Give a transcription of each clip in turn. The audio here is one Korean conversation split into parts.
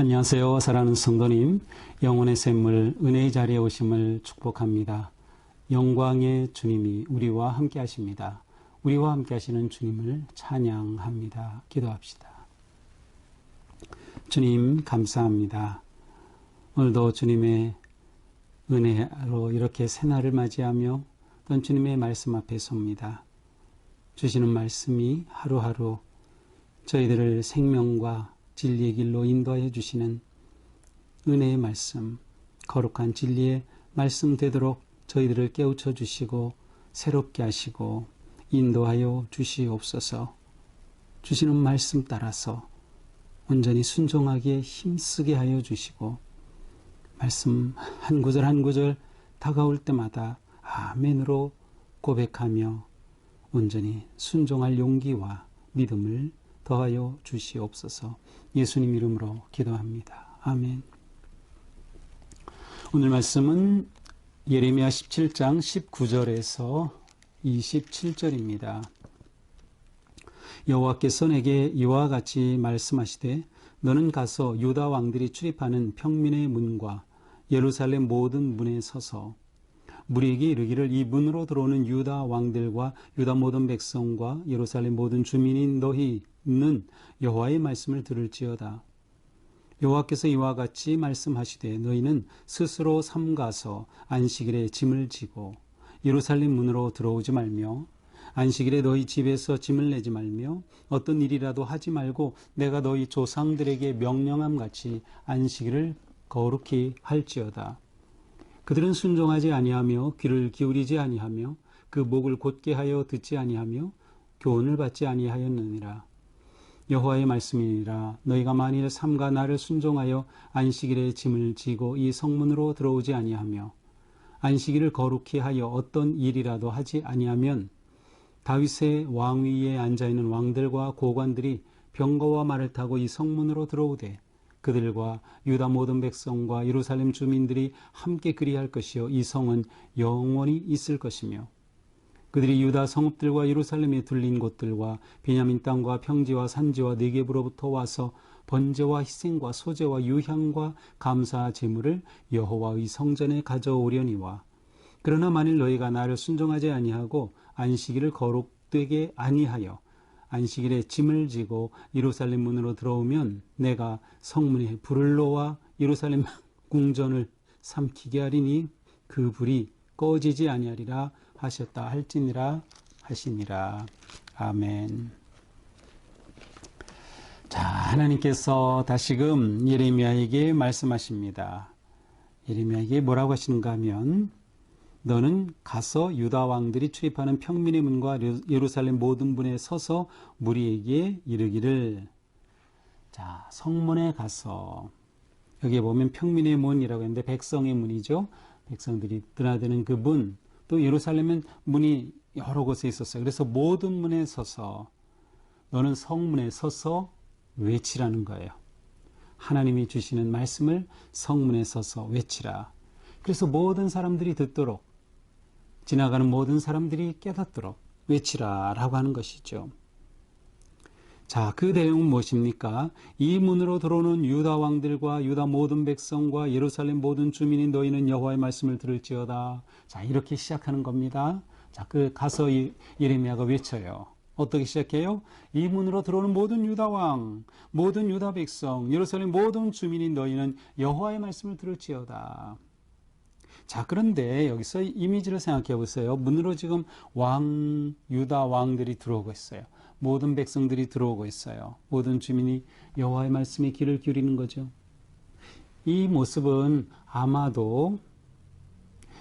안녕하세요. 사랑하는 성도님, 영혼의 샘물 은혜의 자리에 오심을 축복합니다. 영광의 주님이 우리와 함께 하십니다. 우리와 함께 하시는 주님을 찬양합니다. 기도합시다. 주님 감사합니다. 오늘도 주님의 은혜로 이렇게 새날을 맞이하며 또 주님의 말씀 앞에 섭니다. 주시는 말씀이 하루하루 저희들을 생명과 진리의 길로 인도하여 주시는 은혜의 말씀, 거룩한 진리의 말씀 되도록 저희들을 깨우쳐 주시고 새롭게 하시고 인도하여 주시옵소서. 주시는 말씀 따라서 온전히 순종하기에 힘쓰게 하여 주시고 말씀 한 구절 한 구절 다가올 때마다 아멘으로 고백하며 온전히 순종할 용기와 믿음을 더하여 주시옵소서. 예수님 이름으로 기도합니다. 아멘. 오늘 말씀은 예레미야 17장 19절에서 27절입니다. 여호와께서 내게 이와 같이 말씀하시되 너는 가서 유다 왕들이 출입하는 평민의 문과 예루살렘 모든 문에 서서 무리에게 이르기를 이 문으로 들어오는 유다 왕들과 유다 모든 백성과 예루살렘 모든 주민인 너희는 여호와의 말씀을 들을지어다. 여호와께서 이와 같이 말씀하시되 너희는 스스로 삼가서 안식일에 짐을 지고 예루살렘 문으로 들어오지 말며 안식일에 너희 집에서 짐을 내지 말며 어떤 일이라도 하지 말고 내가 너희 조상들에게 명령함 같이 안식일을 거룩히 할지어다. 그들은 순종하지 아니하며 귀를 기울이지 아니하며 그 목을 곧게 하여 듣지 아니하며 교훈을 받지 아니하였느니라. 여호와의 말씀이니라. 너희가 만일 삼가 나를 순종하여 안식일에 짐을 지고 이 성문으로 들어오지 아니하며 안식일을 거룩히 하여 어떤 일이라도 하지 아니하면 다윗의 왕위에 앉아있는 왕들과 고관들이 병거와 말을 타고 이 성문으로 들어오되 그들과 유다 모든 백성과 예루살렘 주민들이 함께 그리할 것이요 이 성은 영원히 있을 것이며 그들이 유다 성읍들과 예루살렘에 둘린 곳들과 베냐민 땅과 평지와 산지와 네겝으로부터 와서 번제와 희생과 소제와 유향과 감사 제물을 여호와의 성전에 가져오려니와 그러나 만일 너희가 나를 순종하지 아니하고 안식일을 거룩되게 아니하여 안식일에 짐을 지고 예루살렘 문으로 들어오면 내가 성문에 불을 놓아 예루살렘 궁전을 삼키게 하리니 그 불이 꺼지지 아니하리라 하셨다 할지니라 하시니라. 아멘. 자, 하나님께서 다시금 예레미야에게 말씀하십니다. 예레미야에게 뭐라고 하시는가 하면 너는 가서 유다 왕들이 출입하는 평민의 문과 예루살렘 모든 문에 서서 무리에게 이르기를. 자, 성문에 가서 여기에 보면 평민의 문이라고 했는데 백성의 문이죠. 백성들이 드나드는 그 문, 또 예루살렘은 문이 여러 곳에 있었어요. 그래서 모든 문에 서서 너는 성문에 서서 외치라는 거예요. 하나님이 주시는 말씀을 성문에 서서 외치라. 그래서 모든 사람들이 듣도록, 지나가는 모든 사람들이 깨닫도록 외치라라고 하는 것이죠. 자, 그 내용은 무엇입니까? 이 문으로 들어오는 유다 왕들과 유다 모든 백성과 예루살렘 모든 주민인 너희는 여호와의 말씀을 들을지어다. 자, 이렇게 시작하는 겁니다. 자, 가서 예레미야가 외쳐요. 어떻게 시작해요? 이 문으로 들어오는 모든 유다 왕, 모든 유다 백성, 예루살렘 모든 주민인 너희는 여호와의 말씀을 들을지어다. 자, 그런데 여기서 이미지를 생각해 보세요. 문으로 지금 유다 왕들이 들어오고 있어요. 모든 백성들이 들어오고 있어요. 모든 주민이 여호와의 말씀에 귀를 기울이는 거죠. 이 모습은 아마도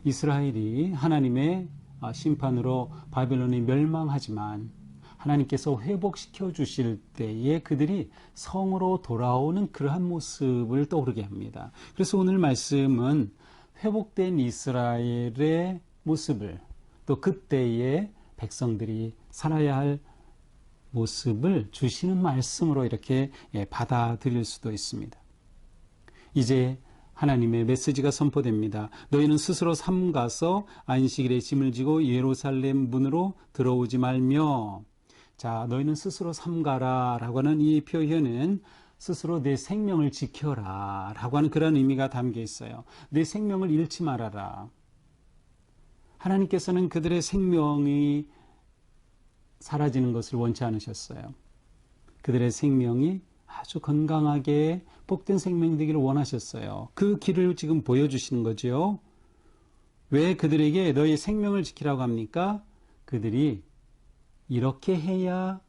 이스라엘이 하나님의 심판으로 바벨론이 멸망하지만 하나님께서 회복시켜 주실 때에 그들이 성으로 돌아오는 그러한 모습을 떠오르게 합니다. 그래서 오늘 말씀은 회복된 이스라엘의 모습을, 또 그때의 백성들이 살아야 할 모습을 주시는 말씀으로 이렇게 받아들일 수도 있습니다. 이제 하나님의 메시지가 선포됩니다. 너희는 스스로 삼가서 안식일에 짐을 지고 예루살렘 문으로 들어오지 말며. 자, 너희는 스스로 삼가라 라고 하는 이 표현은 스스로 내 생명을 지켜라 라고 하는 그런 의미가 담겨 있어요. 내 생명을 잃지 말아라. 하나님께서는 그들의 생명이 사라지는 것을 원치 않으셨어요. 그들의 생명이 아주 건강하게 복된 생명 되기를 원하셨어요. 그 길을 지금 보여주시는 거죠. 왜 그들에게 너희 생명을 지키라고 합니까? 그들이 이렇게 해야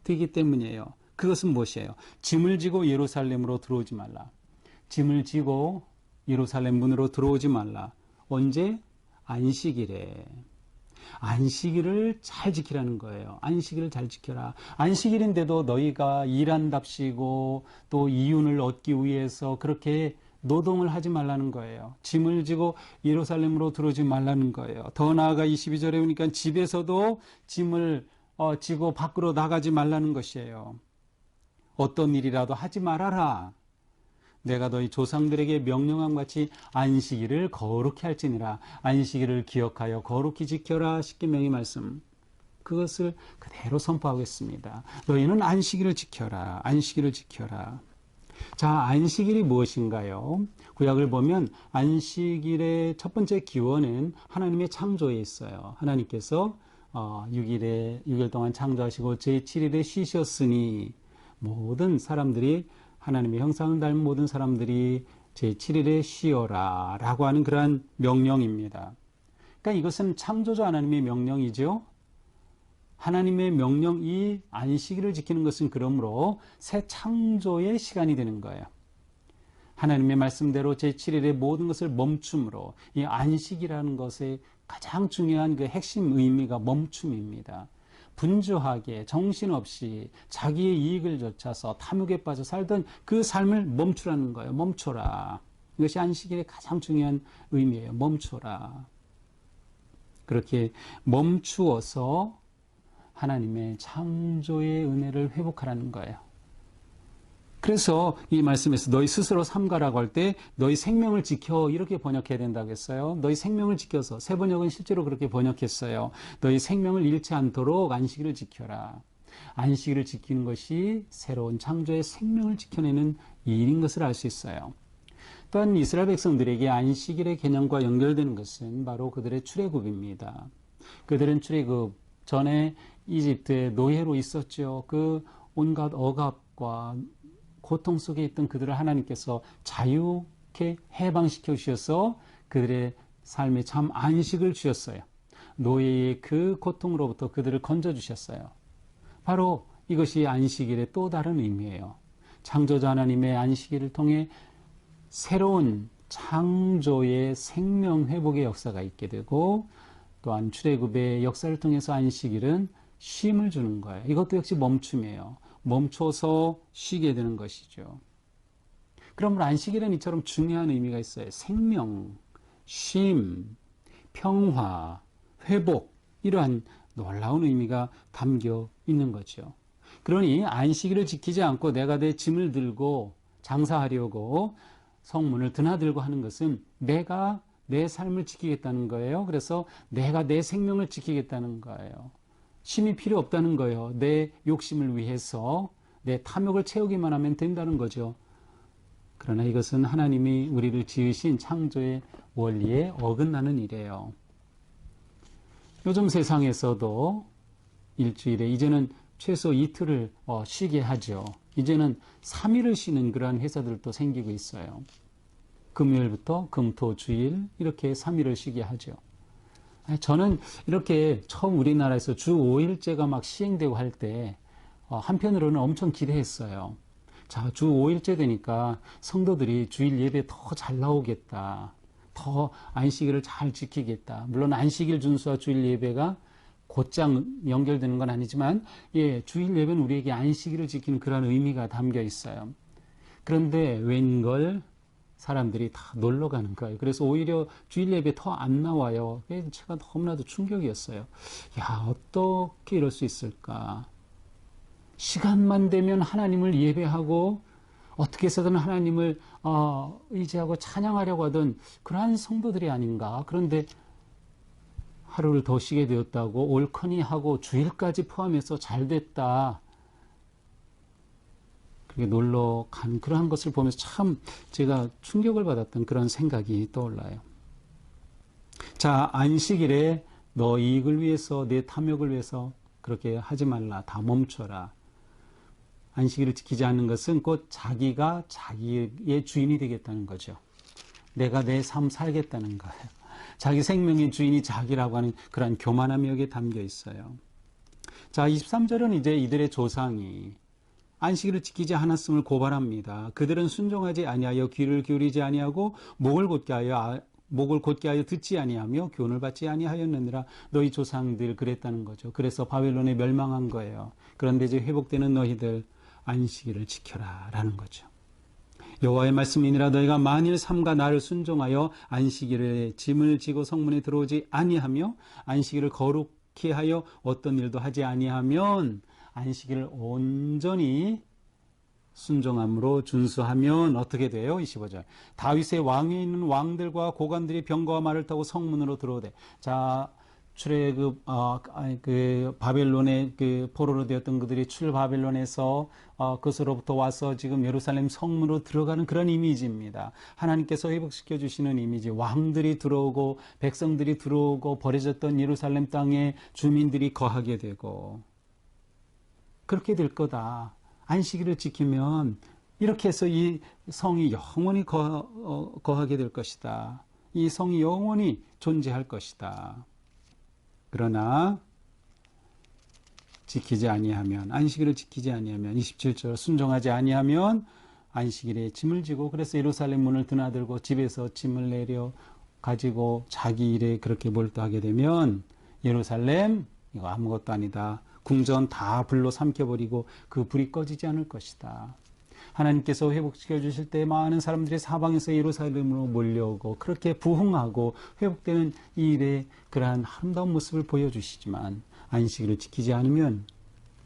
되기 때문이에요. 그것은 무엇이에요? 짐을 지고 예루살렘으로 들어오지 말라. 짐을 지고 예루살렘 문으로 들어오지 말라. 언제? 안식일에. 안식일을 잘 지키라는 거예요. 안식일을 잘 지켜라. 안식일인데도 너희가 일한답시고 또 이윤을 얻기 위해서 그렇게 노동을 하지 말라는 거예요. 짐을 지고 예루살렘으로 들어오지 말라는 거예요. 더 나아가 22절에 보니까 집에서도 짐을 지고 밖으로 나가지 말라는 것이에요. 어떤 일이라도 하지 말아라. 내가 너희 조상들에게 명령한 같이 안식일을 거룩히 할지니라. 안식일을 기억하여 거룩히 지켜라. 십계명의 말씀. 그것을 그대로 선포하겠습니다. 너희는 안식일을 지켜라. 안식일을 지켜라. 자, 안식일이 무엇인가요? 구약을 보면 안식일의 첫 번째 기원은 하나님의 창조에 있어요. 하나님께서 6일 동안 창조하시고 제7일에 쉬셨으니 모든 사람들이 하나님의 형상을 닮은 모든 사람들이 제7일에 쉬어라 라고 하는 그러한 명령입니다. 그러니까 이것은 창조주 하나님의 명령이죠. 하나님의 명령, 이 안식일을 지키는 것은 그러므로 새 창조의 시간이 되는 거예요. 하나님의 말씀대로 제7일의 모든 것을 멈춤으로, 이 안식이라는 것의 가장 중요한 그 핵심 의미가 멈춤입니다. 분주하게 정신없이 자기의 이익을 좇아서 탐욕에 빠져 살던 그 삶을 멈추라는 거예요. 멈춰라. 이것이 안식일의 가장 중요한 의미예요. 멈춰라. 그렇게 멈추어서 하나님의 창조의 은혜를 회복하라는 거예요. 그래서 이 말씀에서 너희 스스로 삼가라고 할 때 너희 생명을 지켜 이렇게 번역해야 된다고 했어요. 너희 생명을 지켜서, 새 번역은 실제로 그렇게 번역했어요. 너희 생명을 잃지 않도록 안식일을 지켜라. 안식일을 지키는 것이 새로운 창조의 생명을 지켜내는 일인 것을 알 수 있어요. 또한 이스라엘 백성들에게 안식일의 개념과 연결되는 것은 바로 그들의 출애굽입니다. 그들은 출애굽 전에 이집트의 노예로 있었죠. 그 온갖 억압과 고통 속에 있던 그들을 하나님께서 자유케 해방시켜 주셔서 그들의 삶에 참 안식을 주셨어요. 노예의 그 고통으로부터 그들을 건져주셨어요. 바로 이것이 안식일의 또 다른 의미예요. 창조자 하나님의 안식일을 통해 새로운 창조의 생명 회복의 역사가 있게 되고, 또한 출애굽의 역사를 통해서 안식일은 쉼을 주는 거예요. 이것도 역시 멈춤이에요. 멈춰서 쉬게 되는 것이죠. 그러므로 안식일은 이처럼 중요한 의미가 있어요. 생명, 쉼, 평화, 회복, 이러한 놀라운 의미가 담겨 있는 거죠. 그러니 안식일을 지키지 않고 내가 내 짐을 들고 장사하려고 성문을 드나들고 하는 것은 내가 내 삶을 지키겠다는 거예요. 그래서 내가 내 생명을 지키겠다는 거예요. 쉼이 필요 없다는 거예요. 내 욕심을 위해서 내 탐욕을 채우기만 하면 된다는 거죠. 그러나 이것은 하나님이 우리를 지으신 창조의 원리에 어긋나는 일이에요. 요즘 세상에서도 일주일에 이제는 최소 이틀을 쉬게 하죠. 이제는 3일을 쉬는 그러한 회사들도 생기고 있어요. 금요일부터 금토주일 이렇게 3일을 쉬게 하죠. 저는 이렇게 처음 우리나라에서 주 5일제가 막 시행되고 할 때 한편으로는 엄청 기대했어요. 자, 주 5일제 되니까 성도들이 주일 예배 더 잘 나오겠다. 더 안식일을 잘 지키겠다. 물론 안식일 준수와 주일 예배가 곧장 연결되는 건 아니지만, 주일 예배는 우리에게 안식일을 지키는 그런 의미가 담겨 있어요. 그런데 웬걸 사람들이 다 놀러 가는 거예요. 그래서 오히려 주일 예배 더 안 나와요. 제가 너무나도 충격이었어요. 야, 어떻게 이럴 수 있을까? 시간만 되면 하나님을 예배하고 어떻게 해서든 하나님을 의지하고 찬양하려고 하던 그러한 성도들이 아닌가. 그런데 하루를 더 쉬게 되었다고 옳거니 하고 주일까지 포함해서 잘 됐다. 그렇게 놀러 간 그러한 것을 보면서 참 제가 충격을 받았던 그런 생각이 떠올라요. 자, 안식일에 너 이익을 위해서, 내 탐욕을 위해서 그렇게 하지 말라. 다 멈춰라. 안식일을 지키지 않는 것은 곧 자기가 자기의 주인이 되겠다는 거죠. 내가 내 삶 살겠다는 거예요. 자기 생명의 주인이 자기라고 하는 그런 교만함이 여기에 담겨 있어요. 자, 23절은 이제 이들의 조상이 안식일을 지키지 않았음을 고발합니다. 그들은 순종하지 아니하여 귀를 기울이지 아니하고 목을 곧게 하여 듣지 아니하며 교훈을 받지 아니하였느니라. 너희 조상들 그랬다는 거죠. 그래서 바벨론에 멸망한 거예요. 그런데 이제 회복되는 너희들 안식일을 지켜라 라는 거죠. 여호와의 말씀이니라. 너희가 만일 삼가 나를 순종하여 안식일에 짐을 지고 성문에 들어오지 아니하며 안식일을 거룩히 하여 어떤 일도 하지 아니하면, 안식일을 온전히 순종함으로 준수하면 어떻게 돼요? 25절. 다윗의 왕위에 있는 왕들과 고관들이 병거와 말을 타고 성문으로 들어오되. 자, 바벨론의 포로로 되었던 그들이 바벨론에서 그것으로부터 와서 지금 예루살렘 성문으로 들어가는 그런 이미지입니다. 하나님께서 회복시켜 주시는 이미지. 왕들이 들어오고 백성들이 들어오고 버려졌던 예루살렘 땅에 주민들이 거하게 되고 그렇게 될 거다. 안식일을 지키면 이렇게 해서 이 성이 영원히 거하게 될 것이다. 이 성이 영원히 존재할 것이다. 그러나 안식일을 지키지 아니하면 27절 순종하지 아니하면 안식일에 짐을 지고, 그래서 예루살렘 문을 드나들고 집에서 짐을 내려 가지고 자기 일에 그렇게 몰두하게 되면 예루살렘 이거 아무것도 아니다. 궁전 다 불로 삼켜버리고 그 불이 꺼지지 않을 것이다. 하나님께서 회복시켜 주실 때 많은 사람들이 사방에서 예루살렘으로 몰려오고 그렇게 부흥하고 회복되는 이 일의 그러한 아름다운 모습을 보여주시지만 안식일을 지키지 않으면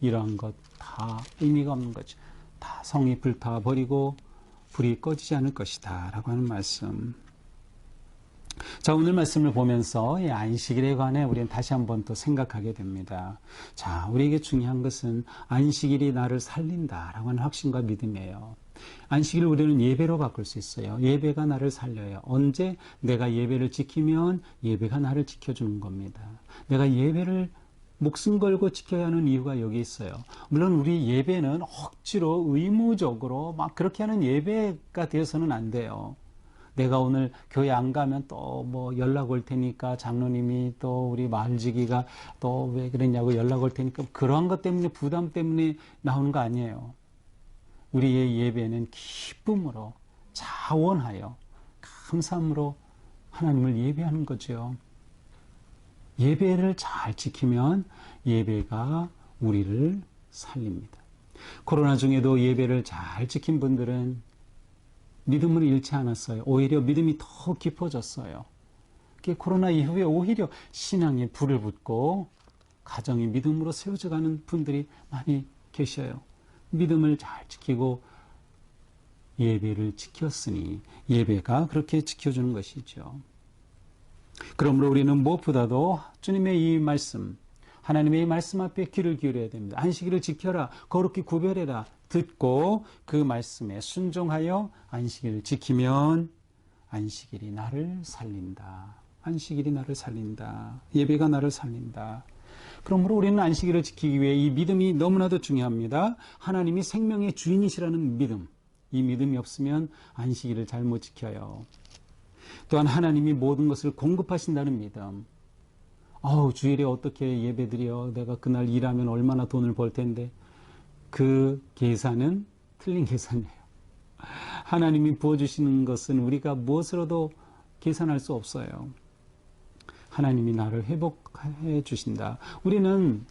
이러한 것 다 의미가 없는 거죠. 다 성이 불타버리고 불이 꺼지지 않을 것이다 라고 하는 말씀. 자, 오늘 말씀을 보면서 이 안식일에 관해 우리는 다시 한번 또 생각하게 됩니다. 자, 우리에게 중요한 것은 안식일이 나를 살린다라고 하는 확신과 믿음이에요. 안식일을 우리는 예배로 바꿀 수 있어요. 예배가 나를 살려요. 언제? 내가 예배를 지키면 예배가 나를 지켜주는 겁니다. 내가 예배를 목숨 걸고 지켜야 하는 이유가 여기 있어요. 물론 우리 예배는 억지로 의무적으로 막 그렇게 하는 예배가 되어서는 안 돼요. 내가 오늘 교회 안 가면 또 뭐 연락 올 테니까 장로님이 또 우리 마을지기가 또 왜 그랬냐고 연락 올 테니까 그러한 것 때문에 부담 때문에 나오는 거 아니에요. 우리의 예배는 기쁨으로 자원하여 감사함으로 하나님을 예배하는 거죠. 예배를 잘 지키면 예배가 우리를 살립니다. 코로나 중에도 예배를 잘 지킨 분들은 믿음을 잃지 않았어요. 오히려 믿음이 더 깊어졌어요. 코로나 이후에 오히려 신앙에 불을 붙고 가정이 믿음으로 세워져가는 분들이 많이 계셔요. 믿음을 잘 지키고 예배를 지켰으니 예배가 그렇게 지켜주는 것이죠. 그러므로 우리는 무엇보다도 주님의 이 말씀, 하나님의 이 말씀 앞에 귀를 기울여야 됩니다. 안식일을 지켜라, 거룩히 구별해라, 듣고 그 말씀에 순종하여 안식일을 지키면 안식일이 나를 살린다. 안식일이 나를 살린다. 예배가 나를 살린다. 그러므로 우리는 안식일을 지키기 위해 이 믿음이 너무나도 중요합니다. 하나님이 생명의 주인이시라는 믿음. 이 믿음이 없으면 안식일을 잘못 지켜요. 또한 하나님이 모든 것을 공급하신다는 믿음. 주일에 어떻게 예배드려? 내가 그날 일하면 얼마나 돈을 벌 텐데. 그 계산은 틀린 계산이에요. 하나님이 부어주시는 것은 우리가 무엇으로도 계산할 수 없어요. 하나님이 나를 회복해 주신다. 우리는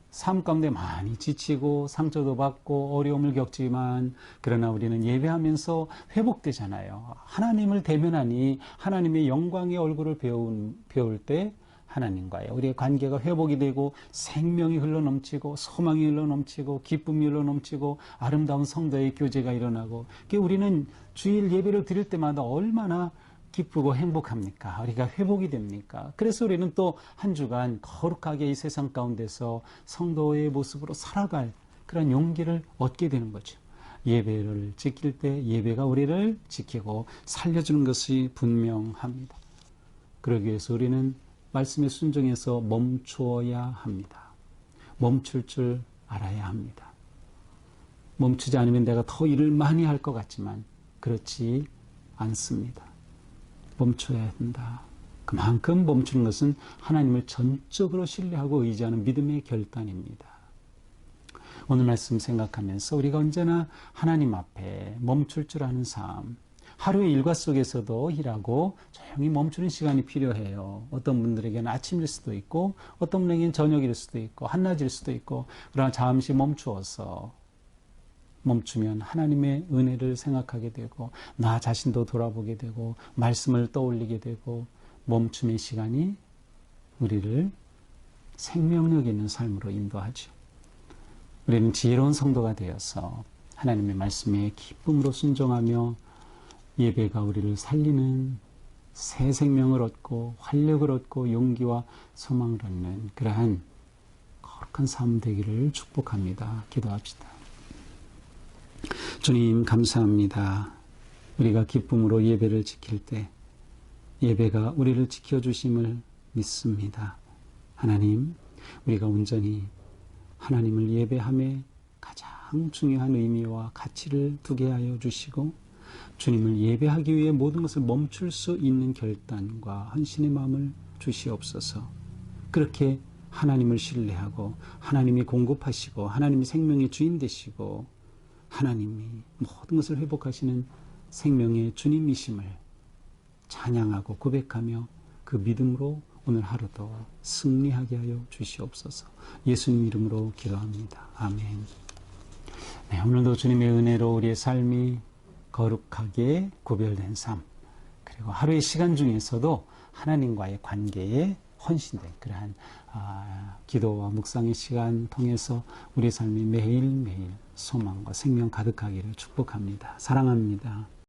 삶 가운데 많이 지치고 상처도 받고 어려움을 겪지만 그러나 우리는 예배하면서 회복되잖아요. 하나님을 대면하니 하나님의 영광의 얼굴을 배울 때 하나님과의 우리의 관계가 회복이 되고 생명이 흘러넘치고 소망이 흘러넘치고 기쁨이 흘러넘치고 아름다운 성도의 교제가 일어나고 우리는 주일 예배를 드릴 때마다 얼마나 기쁘고 행복합니까? 우리가 회복이 됩니까? 그래서 우리는 또 한 주간 거룩하게 이 세상 가운데서 성도의 모습으로 살아갈 그런 용기를 얻게 되는 거죠. 예배를 지킬 때 예배가 우리를 지키고 살려주는 것이 분명합니다. 그러기 위해서 우리는 말씀에 순종해서 멈추어야 합니다. 멈출 줄 알아야 합니다. 멈추지 않으면 내가 더 일을 많이 할 것 같지만 그렇지 않습니다. 멈춰야 한다. 그만큼 멈추는 것은 하나님을 전적으로 신뢰하고 의지하는 믿음의 결단입니다. 오늘 말씀 생각하면서 우리가 언제나 하나님 앞에 멈출 줄 아는 삶, 하루의 일과 속에서도 일하고 조용히 멈추는 시간이 필요해요. 어떤 분들에게는 아침일 수도 있고 어떤 분에게는 저녁일 수도 있고 한낮일 수도 있고, 그러나 잠시 멈추어서 멈추면 하나님의 은혜를 생각하게 되고 나 자신도 돌아보게 되고 말씀을 떠올리게 되고, 멈춤의 시간이 우리를 생명력 있는 삶으로 인도하죠. 우리는 지혜로운 성도가 되어서 하나님의 말씀에 기쁨으로 순종하며 예배가 우리를 살리는 새 생명을 얻고 활력을 얻고 용기와 소망을 얻는 그러한 거룩한 삶 되기를 축복합니다. 기도합시다. 주님, 감사합니다. 우리가 기쁨으로 예배를 지킬 때 예배가 우리를 지켜주심을 믿습니다. 하나님, 우리가 온전히 하나님을 예배함에 가장 중요한 의미와 가치를 두게 하여 주시고 주님을 예배하기 위해 모든 것을 멈출 수 있는 결단과 헌신의 마음을 주시옵소서. 그렇게 하나님을 신뢰하고 하나님이 공급하시고 하나님이 생명의 주인 되시고 하나님이 모든 것을 회복하시는 생명의 주님이심을 찬양하고 고백하며 그 믿음으로 오늘 하루도 승리하게 하여 주시옵소서. 예수님 이름으로 기도합니다. 아멘. 네, 오늘도 주님의 은혜로 우리의 삶이 거룩하게 구별된 삶, 그리고 하루의 시간 중에서도 하나님과의 관계에 헌신된 그러한 기도와 묵상의 시간 통해서 우리의 삶이 매일매일 소망과 생명 가득하기를 축복합니다. 사랑합니다.